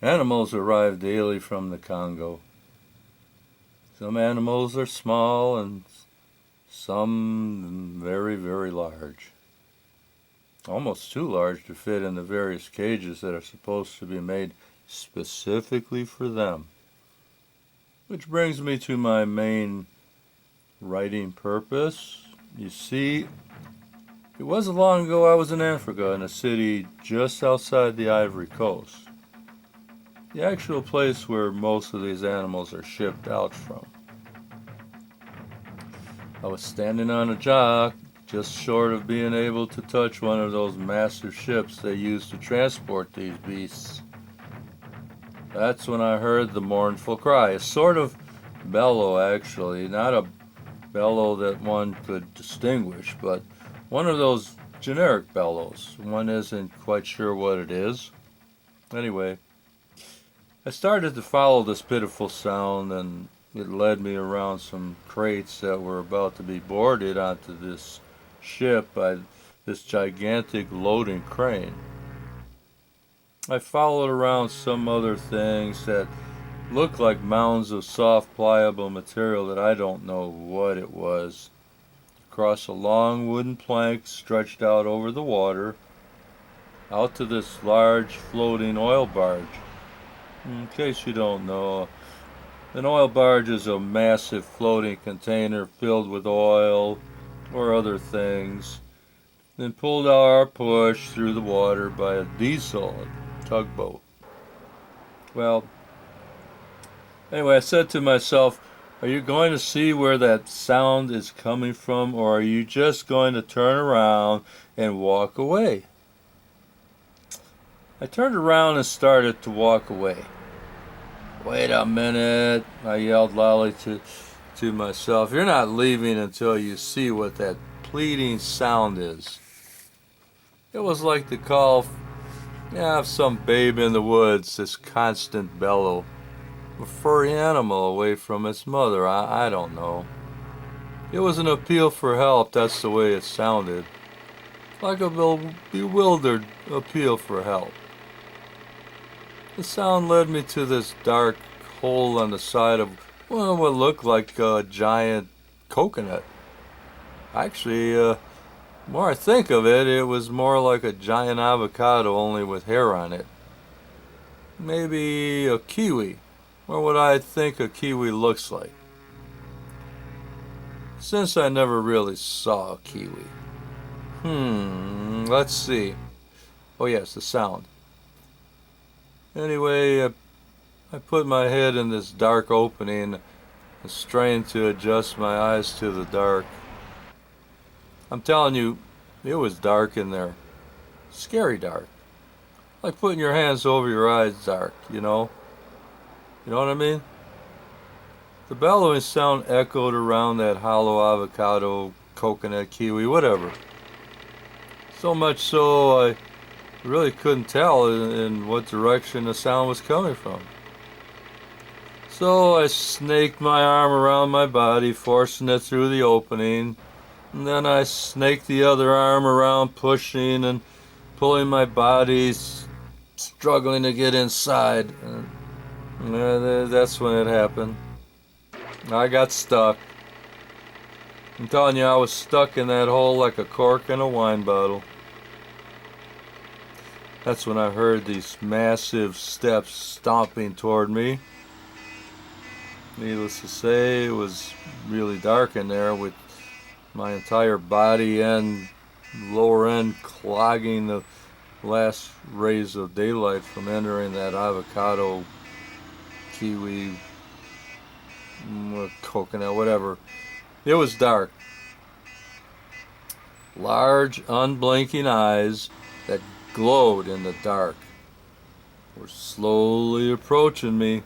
Animals arrive daily from the Congo. Some animals are small and some very, very large. Almost too large to fit in the various cages that are supposed to be made specifically for them. Which brings me to my main writing purpose. You see, it wasn't long ago I was in Africa, in a city just outside the Ivory Coast, the actual place where most of these animals are shipped out from. I was standing on a dock, just short of being able to touch one of those massive ships they use to transport these beasts. That's when I heard the mournful cry, a sort of bellow actually, not a bellow that one could distinguish, but one of those generic bellows. One isn't quite sure what it is. Anyway, I started to follow this pitiful sound, and it led me around some crates that were about to be boarded onto this ship by this gigantic loading crane. I followed around some other things that looked like mounds of soft, pliable material that I don't know what it was, across a long wooden plank stretched out over the water, out to this large floating oil barge. In case you don't know, an oil barge is a massive floating container filled with oil or other things, then pulled out or pushed through the water by a diesel tugboat. Well, anyway, I said to myself, are you going to see where that sound is coming from, or are you just going to turn around and walk away? I turned around and started to walk away. Wait a minute, I yelled loudly to myself. You're not leaving until you see what that pleading sound is. It was like the call of some babe in the woods, this constant bellow. A furry animal away from its mother, I don't know. It was an appeal for help, that's the way it sounded. Like a bewildered appeal for help. The sound led me to this dark hole on the side of, well, what looked like a giant coconut. Actually, the more I think of it, it was more like a giant avocado, only with hair on it. Maybe a kiwi, or what I think a kiwi looks like. Since I never really saw a kiwi. Let's see. Oh yes, the sound. Anyway, I put my head in this dark opening and strained to adjust my eyes to the dark. I'm telling you, it was dark in there. Scary dark. Like putting your hands over your eyes dark, you know? You know what I mean? The bellowing sound echoed around that hollow avocado, coconut, kiwi, whatever. So much so I really couldn't tell in what direction the sound was coming from. So I snaked my arm around my body, forcing it through the opening, and then I snaked the other arm around, pushing and pulling my body, struggling to get inside. And that's when it happened. I got stuck. I'm telling you, I was stuck in that hole like a cork in a wine bottle. That's when I heard these massive steps stomping toward me. Needless to say, it was really dark in there, with my entire body and lower end clogging the last rays of daylight from entering that avocado, kiwi, coconut, whatever. It was dark. Large, unblinking eyes that glowed in the dark were slowly approaching me.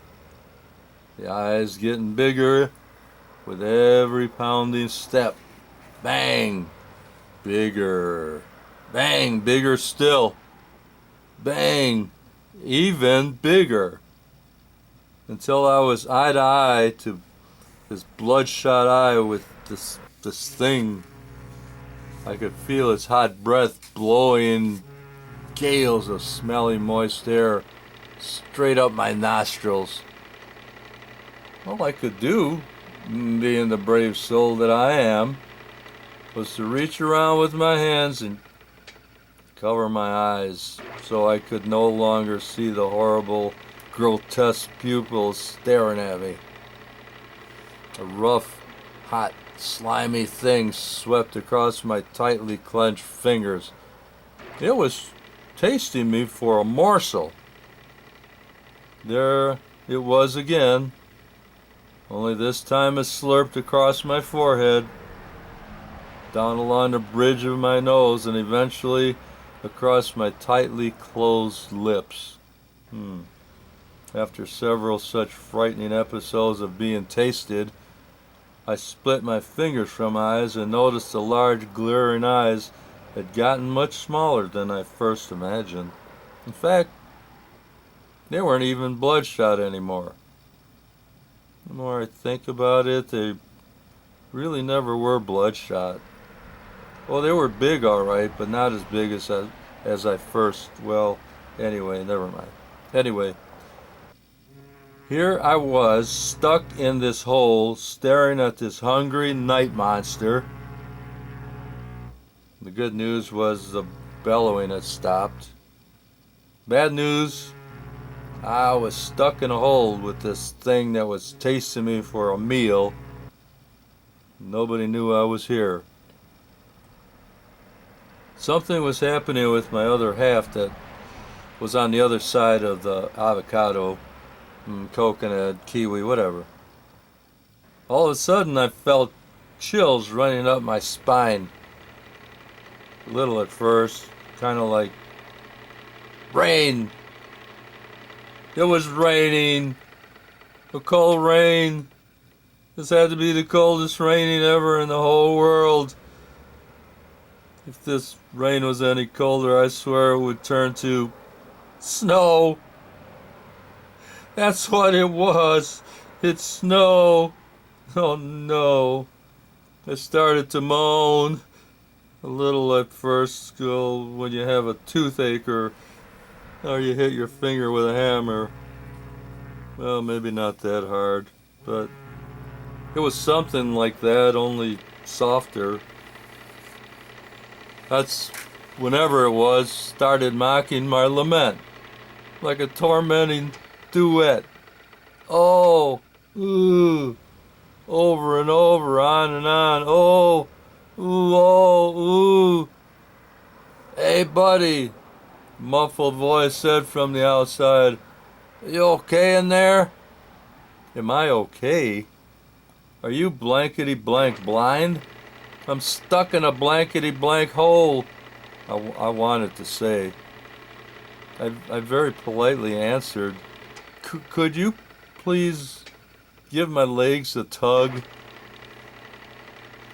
The eyes getting bigger with every pounding step. Bang! Bigger. Bang! Bigger still. Bang! Even bigger. Until I was eye to eye to this bloodshot eye with this thing. I could feel its hot breath blowing gales of smelly, moist air straight up my nostrils. All I could do, being the brave soul that I am, was to reach around with my hands and cover my eyes so I could no longer see the horrible, grotesque pupils staring at me. A rough, hot, slimy thing swept across my tightly clenched fingers. It was tasting me for a morsel. There it was again, only this time it slurped across my forehead, down along the bridge of my nose, and eventually across my tightly closed lips. After several such frightening episodes of being tasted, I split my fingers from my eyes and noticed the large glaring eyes had gotten much smaller than I first imagined. In fact, they weren't even bloodshot anymore. The more I think about it, they really never were bloodshot. Well, they were big, all right, but not as big as I first. Well, anyway, never mind. Anyway, here I was, stuck in this hole, staring at this hungry night monster. The good news was the bellowing had stopped. Bad news, I was stuck in a hole with this thing that was tasting me for a meal. Nobody knew I was here. Something was happening with my other half that was on the other side of the avocado, coconut, kiwi, whatever. All of a sudden I felt chills running up my spine. A little at first, kind of like rain. It was raining. A cold rain. This had to be the coldest raining ever in the whole world. If this rain was any colder, I swear it would turn to snow. That's what it was. It's snow. Oh no. I started to moan. A little at first, when you have a toothache or you hit your finger with a hammer. Well, maybe not that hard, but it was something like that, only softer. That's whenever it was, started mocking my lament, like a tormenting duet. Oh, ooh, over and over, on and on. Oh, ooh, oh, ooh. Hey, buddy, muffled voice said from the outside. You okay in there? Am I okay? Are you blankety blank blind? I'm stuck in a blankety blank hole, I wanted to say. I very politely answered, could you please give my legs a tug?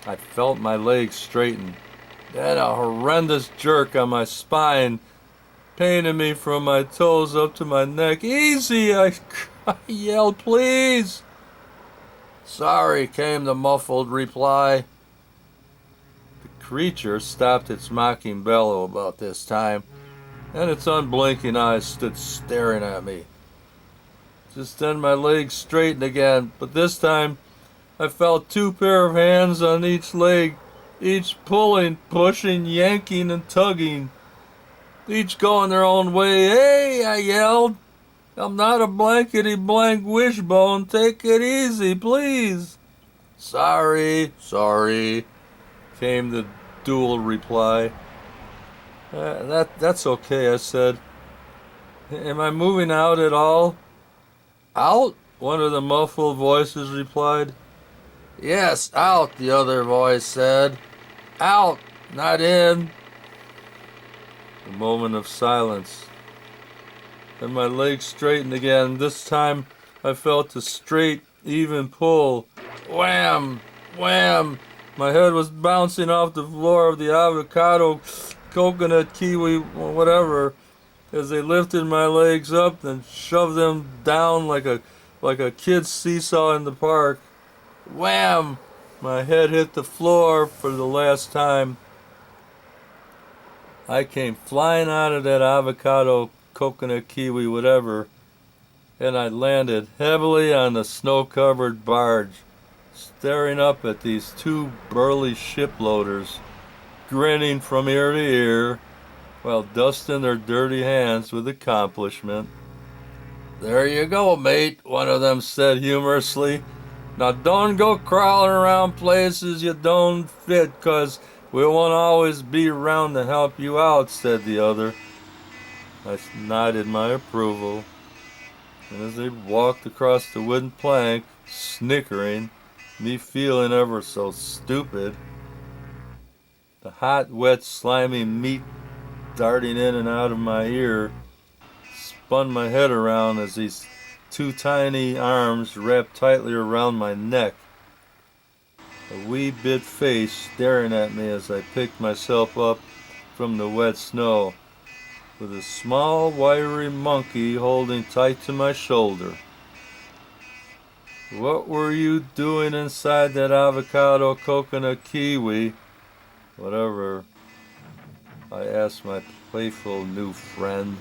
I felt my legs straighten. Then a horrendous jerk on my spine, paining me from my toes up to my neck. Easy, I yelled, please. Sorry, came the muffled reply. The creature stopped its mocking bellow about this time, and its unblinking eyes stood staring at me. Just then my legs straightened again, but this time I felt two pair of hands on each leg, each pulling, pushing, yanking, and tugging, each going their own way. Hey, I yelled. I'm not a blankety blank wishbone. Take it easy, please. Sorry, came the dual reply. That's okay, I said. Am I moving out at all? Out? One of the muffled voices replied. Yes, out, the other voice said. Out, not in. A moment of silence. Then my legs straightened again. This time I felt a straight, even pull. Wham! Wham! My head was bouncing off the floor of the avocado, coconut, kiwi, whatever, as they lifted my legs up and shoved them down like a kid's seesaw in the park. Wham! My head hit the floor for the last time. I came flying out of that avocado, coconut, kiwi, whatever, and I landed heavily on the snow-covered barge, staring up at these two burly shiploaders, grinning from ear to ear, while dusting their dirty hands with accomplishment. "There you go, mate," one of them said humorously. "Now don't go crawling around places you don't fit, 'cause we won't always be around to help you out," said the other. I nodded my approval, and as they walked across the wooden plank, snickering, me feeling ever so stupid, the hot, wet, slimy meat darting in and out of my ear, spun my head around as these two tiny arms wrapped tightly around my neck, a wee bit face staring at me as I picked myself up from the wet snow, with a small, wiry monkey holding tight to my shoulder. "What were you doing inside that avocado coconut kiwi?" Whatever, I asked my playful new friend.